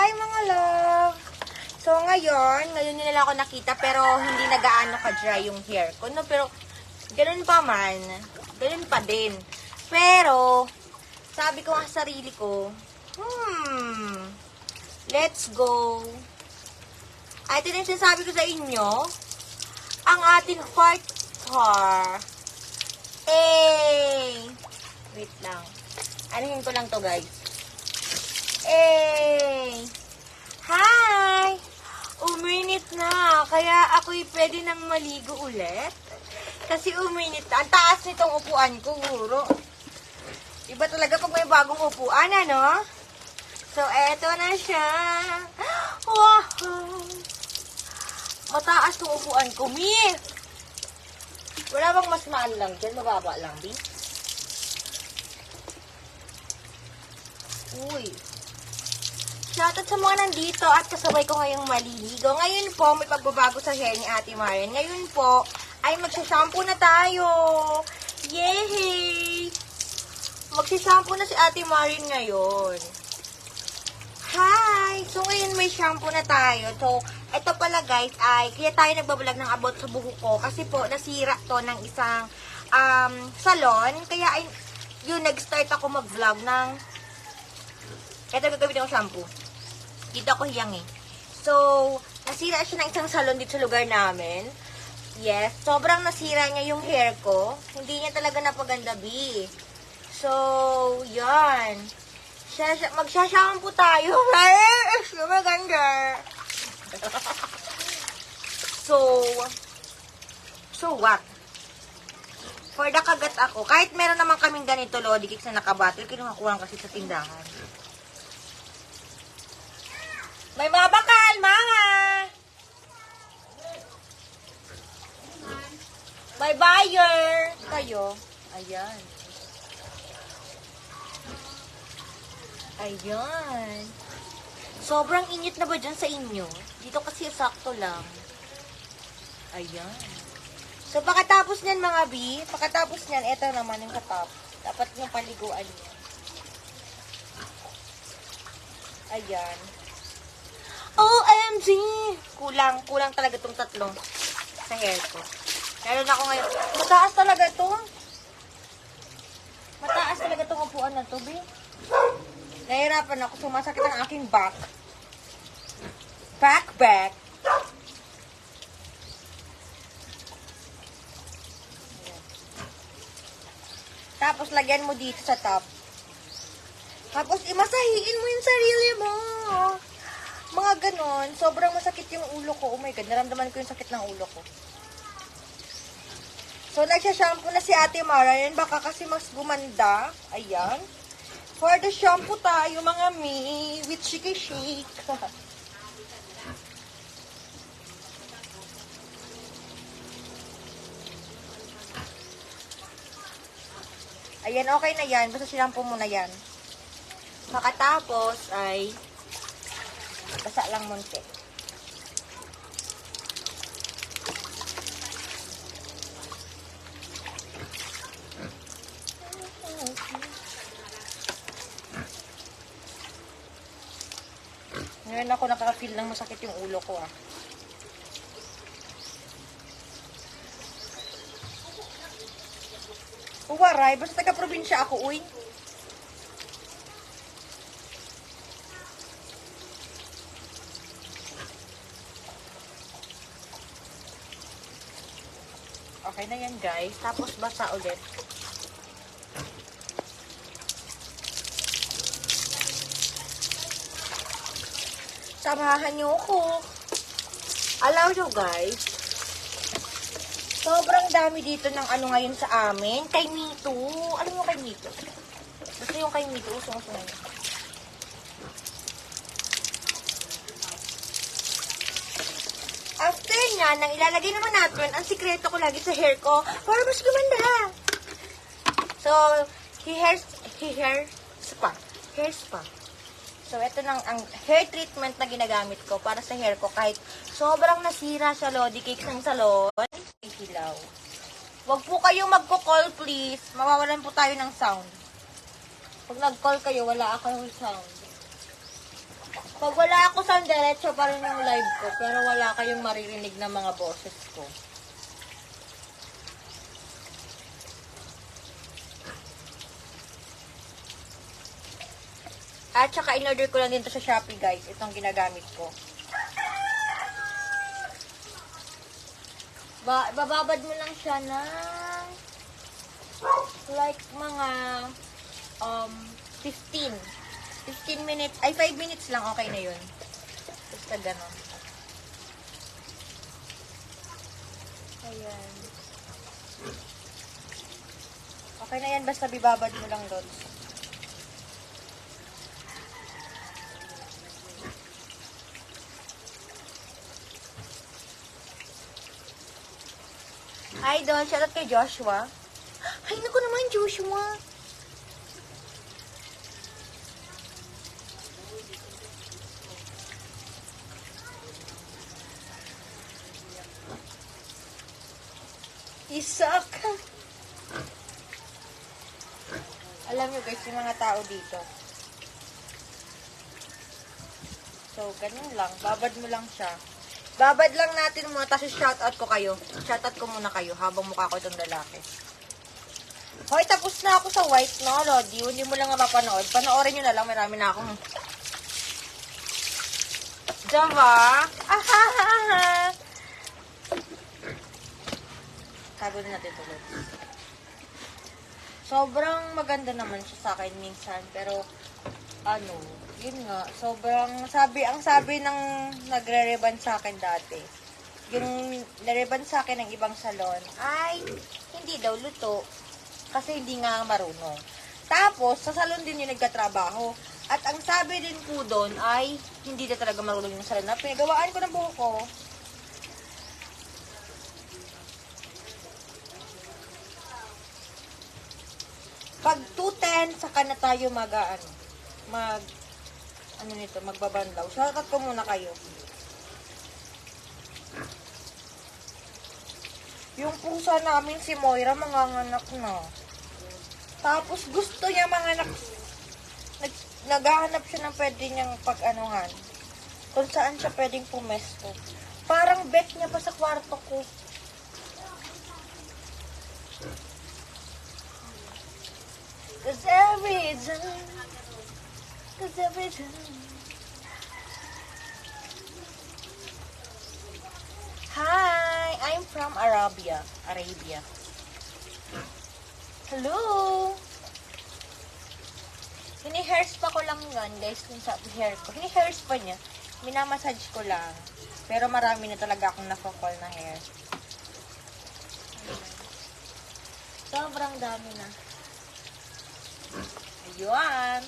Hi mga love! So ngayon nila ako nakita pero hindi na gaano ka-dry yung hair ko. No? Pero ganun pa man, ganun pa din. Pero sabi ko nga sa sarili ko, let's go. Ay, ito na yung sinasabi ko sa inyo, ang ating heart star. Wait lang. Anuhin ko lang to guys. Hi! Uminit na. Kaya ako'y pwede nang maligo ulit. Kasi uminit na. Ang taas nitong upuan ko, guro. Iba talaga pag may bagong upuan, ano? So, eto na siya. Wow! Mataas tong upuan ko, Mi! Wala bang mas maan lang dyan? Mababa lang, Bi? Uy! Shoutout sa mga nandito at kasabay ko ngayong maliligo. Ngayon po, may pagbabago sa hair ni Ate Marian. Ngayon po, ay magsashampoo na tayo. Yay! Magsashampoo na si Ate Marian ngayon. Hi! So, ngayon may shampoo na tayo. So, ito pala guys, ay kaya tayo nagbablog ng about sa buhok ko. Kasi po, nasira to ng isang salon. Kaya, ay, yun, nag-start ako mag-vlog ng ito gagawin ko shampoo. Dito ako hiyang eh. So, nasira siya ng isang salon dito sa lugar namin. Yes, sobrang nasira niya yung hair ko. Hindi niya talaga napaganda, B. So, yan. Magsha-shampoo tayo. Maganda. So what? For the kagat ako, kahit meron naman kaming ganito, Lodi Cakes na nakabattle, kinuha ko lang kasi sa tindahan. May mga bakal, mga! May buyer! Kayo. Ayan. Ayan. Sobrang init na ba dyan sa inyo? Dito kasi sakto lang. Ayan. So, pagkatapos niyan mga B, pagkatapos niyan, eto naman yung katap. Dapat yung paliguan niya. Ayan. OMG! Kulang talaga itong tatlo sa hair ko. Meron ako ngayon. Mataas talaga ito. Mataas talaga itong upuan na ito, B. Nahirapan ako. Sumasakit ang aking back. Back. Tapos, lagyan mo dito sa top. Tapos, imasahiin mo yung sarili mo. Mga ganon. Sobrang masakit yung ulo ko. Oh my God, naramdaman ko yung sakit ng ulo ko. So, nagsha-shampoo na si Ate Marian. Baka kasi mas gumanda. Ayan. For the shampoo tayo, mga mi. With shake. Ayan, okay na yan. Basta shampoo mo na yan. Makatapos ay basa lang munti. Ngayon ako nakaka-feel ng masakit yung ulo ko ah. Uwaray, basta taga-probinsya ako, uy. Okay na yan guys. Tapos basa ulit. Samahan nyo ako. Allow nyo guys. Sobrang dami dito ng ano ngayon sa amin. Kay Mito. Alam mo kay Mito? Basta yung kay Mito. Usong-usong ngayon. After niya, nang ilalagay naman natin, ang sikreto ko lagi sa hair ko para mas gumanda. So, hair spa. So, ito nang ang hair treatment na ginagamit ko para sa hair ko kahit sobrang nasira sa Lodi Cakes ng salon. Hilaw. Huwag po kayong magko-call please. Mawawalan po tayo ng sound. Pag nag-call kayo, wala akong sound. Pag wala ako sa diretso pa rin yung live ko, pero wala kayong maririnig na mga boses ko. At saka in-order ko lang din to sa Shopee, guys. Itong ginagamit ko. Bababad mo lang siya ng like mga 15 minutes, ay 5 minutes lang, okay na yun. Basta ganon. Ayan. Okay na yan, basta bibabad mo lang doon. Idol, shoutout kay Joshua. Ay, naku naman, Joshua. Isak. Alam nyo guys, yung mga tao dito. So, ganun lang. Babad mo lang siya. Babad lang natin muna, tapos shoutout ko kayo. Shoutout ko muna kayo habang mukha ko itong lalaki. Hoy, tapos na ako sa white, no, Lodi? Hindi mo lang mapapanood. Panoorin nyo na lang, marami na akong... Diba? Ahahaha! Tago na natin ito, Lodi. Sobrang maganda naman siya sa akin minsan, pero... ano, yun nga, sobrang ang sabi ng nagre-reban sa akin dati, yung nare-reban sa akin ng ibang salon, ay, hindi daw luto, kasi hindi nga marunong. Tapos, sa salon din yung nagkatrabaho, at ang sabi din po doon ay, hindi na talaga marunong yung salon na pinagawaan ko ng buhok ko. Pag 2:10, saka na tayo magbabandaw. Shoutout ko muna kayo. Yung pusa namin si Moira, manganganak na. Tapos gusto niya manganak. Naghahanap siya ng pwede niyang pag-anuhan. Kung saan siya pwedeng pumesto. Parang bet niya pa sa kwarto ko. Cause every time. Hi, I'm from Arabia. Hello. Hini-hairs pa ko lang yun, guys, kung sa hair ko. Hini-hairs pa niya. Minamassage ko lang. Pero marami na talaga akong nafo-fall na hair. Sobrang dami na. Ayun.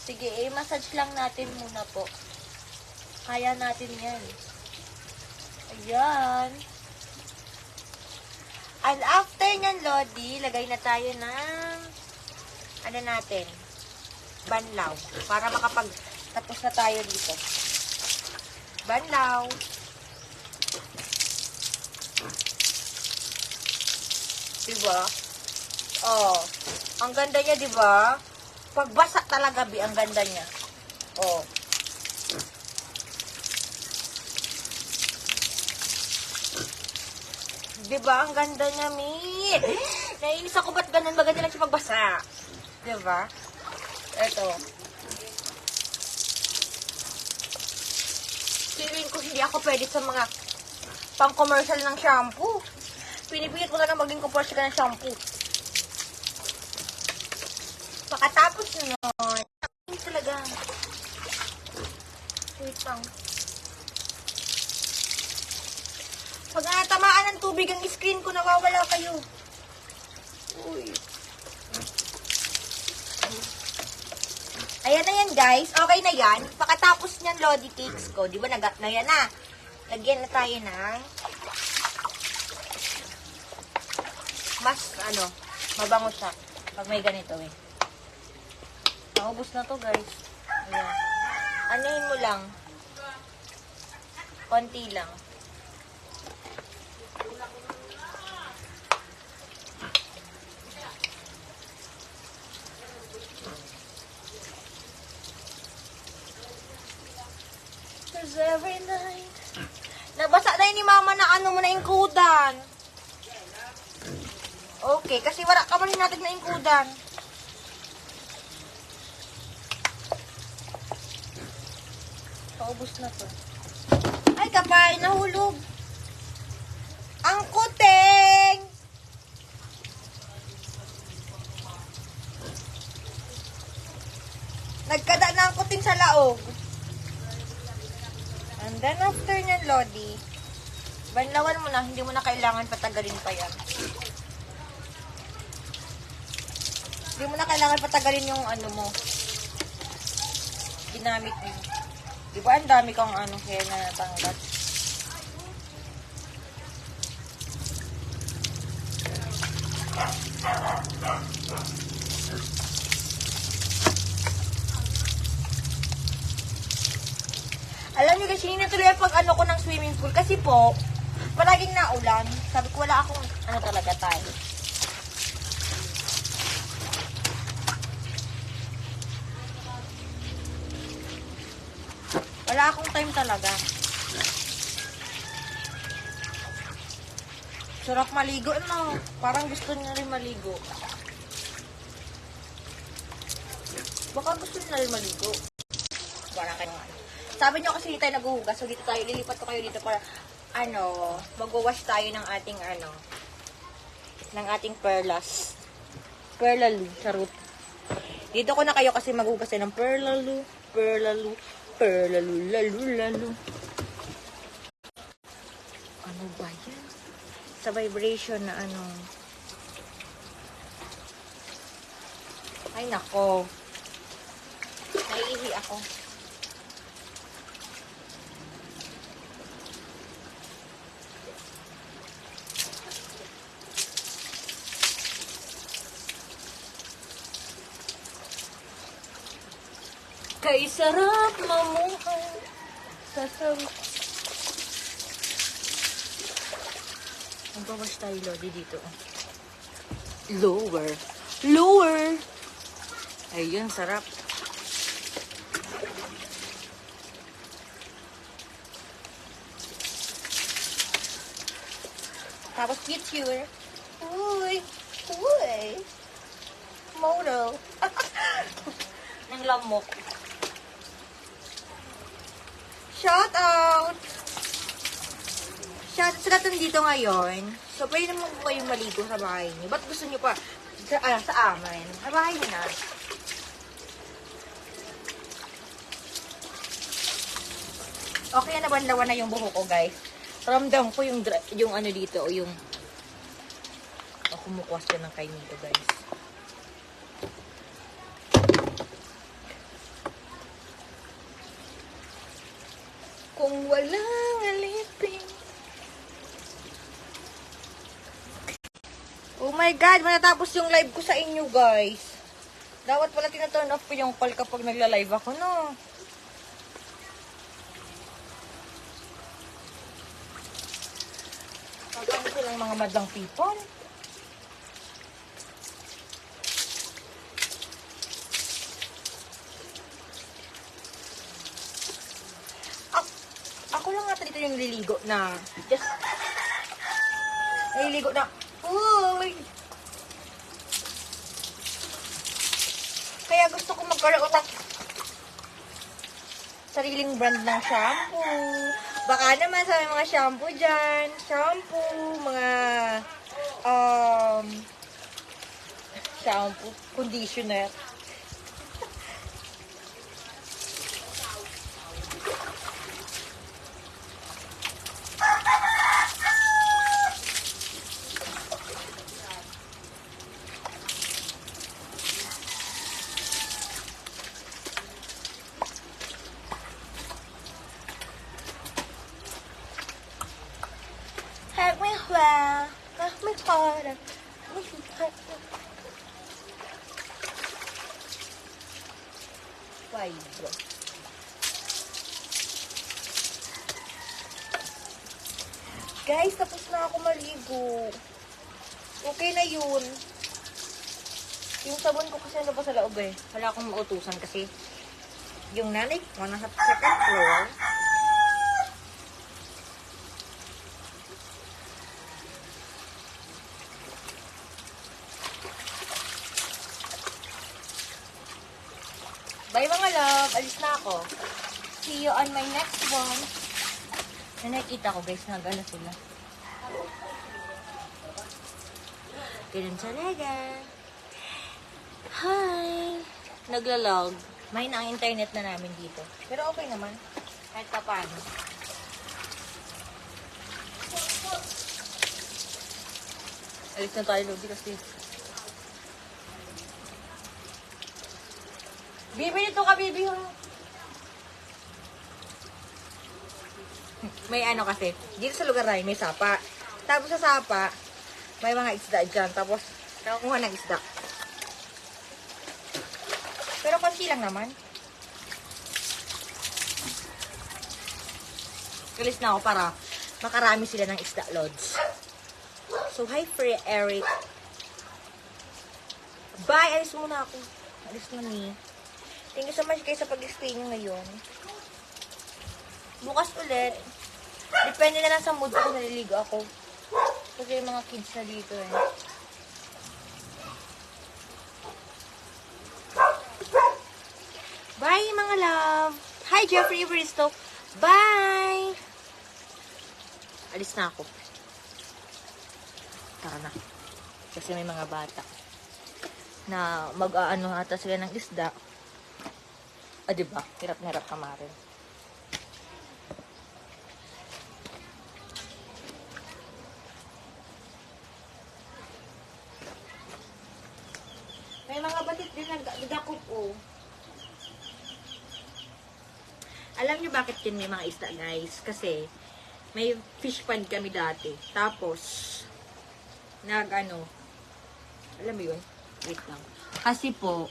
Sige, massage lang natin muna po. Kaya natin yan. Ayan. And after nyan, Lodi, lagay na tayo ng ano natin? Banlaw. Para tapos na tayo dito. Banlaw. Diba? Oh. Ang ganda niya, diba? Pagbasa talaga, Bi, ang ganda niya. Oh. Diba? Ang ganda niya, Mi. Nainis ako, ba't ganun? Maganda lang siya pagbasa. Diba? Eto. Feeling ko hindi ako pwede sa mga pang-commercial ng shampoo. Pinipilit ko na lang maging commercial ng shampoo. Pagkatapos nun, talaga. Wait lang. Pag natamaan ng tubig ang screen ko, nawawala kayo. Uy. Ayan na yan, guys. Okay na yan. Pagkatapos niyan, Lodi cakes ko, di ba nagat na yan na? Lagyan na tayo ng mas, mabango siya. Pag may ganito, eh. Naubos na to, guys. Ayan. Anuhin mo lang. Konti lang. kisses every night. Nabasa na yun ni mama na ano mo na ingkudan. Okay, kasi wala ka man natin na ingkudan. Paubos na to. Ay, kapay, nahulog. Ang kuting! Nagkada na ang kuting sa laog. And then after nyan, Lodi, banlawan mo na, hindi mo na kailangan patagalin pa yan. Hindi mo na kailangan patagalin yung ano mo. Ginamit mo. Di ba ang dami kang ano kaya na natanggal? Alam niyo kasi, natuloy pag ano ko ng swimming pool. Kasi po, palaging naulan. Sabi ko, wala akong ano talaga tayo. Wala akong time talaga. Sarap maligo, no? Parang gusto niya rin maligo. Baka gusto niya rin maligo. Parang kayo ano. Sabi niyo kasi hindi tayo naghuhugas. So dito tayo, lilipat ko kayo dito para ano, mag-wash tayo ng ating ano, ng ating perlas. Perlalu, charot. Dito ko na kayo kasi maghuhugas tayo ng perlalu, perlalu, perlalu, lalu, lalu. Ano ba yan? Sa vibration na ano. Ay nako. Naiihi ako. Kay sarap mamuhay sa sawi. Magbawash tayo, Lodi, dito. Lower. Lower! Ayun, sarap. Tapos picture. Uy! Uy! Moto. Ng lamok. Shout out! Shout out sa katong dito ngayon. So, pwede naman po kayong maligo sa bahay niyo. Ba't gusto niyo pa sa amin? Sa bahay niyo na. Okay na, banlawan na yung buhok ko, guys. Ramdam ko yung ano dito, o yung kumukuwas ko ng kain dito, guys. Kung walang alipin. Oh my God, matatapos yung live ko sa inyo, guys. Dapat pala tinaturn off ko yung call kapag nagla-live ako, no? Pagkano silang mga madlang people? Ako lang nga dito yung liligo na just nililigo na uy. Kaya gusto ko magkaroon ng sariling brand ng shampoo. Baka naman sa mga shampoo dyan, mga shampoo, conditioner. Guys, tapos na ako maligo. Okay na yun. Yung sabon ko kasi ano pa sa loob eh. Wala akong mautusan kasi yung nanay ko nasa second floor. Bye mga love. Alis na ako. See you on my next one. Na nakikita ko guys, nag-ano sila. Ganun talaga. Hi! Naglalog. May na ang internet na namin dito. Pero okay naman. Kahit pa paano. Alis na tayo, Lodi, kasi Bibi, nito ka, Bibi. May ano kasi, dito sa lugar na yun, may sapa. Tapos sa sapa, may mga isda dyan. Tapos, nakakuha ng isda. Pero konti lang naman. Kalis na ako para makarami sila ng isda, Lods. So, hi, Free Eric. Bye! Alis muna ako. Alis na ni. Thank you so much guys sa pag-stay nyo ngayon. Bukas ulit. Depende na lang sa mood ko, naliligo ako. Kasi yung mga kids na dito eh. Bye mga love! Hi Jeffrey Bristow! Bye! Alis na ako. Tara na. Kasi may mga bata na mag-aano ata sila ng isda. Ah, diba? Hirap na hirap ka marin. May mga batit din nagdakop, oh. Alam niyo bakit yun may mga isda, guys? Kasi, may fish pond kami dati. Tapos, alam mo yun? Wait lang. Kasi po,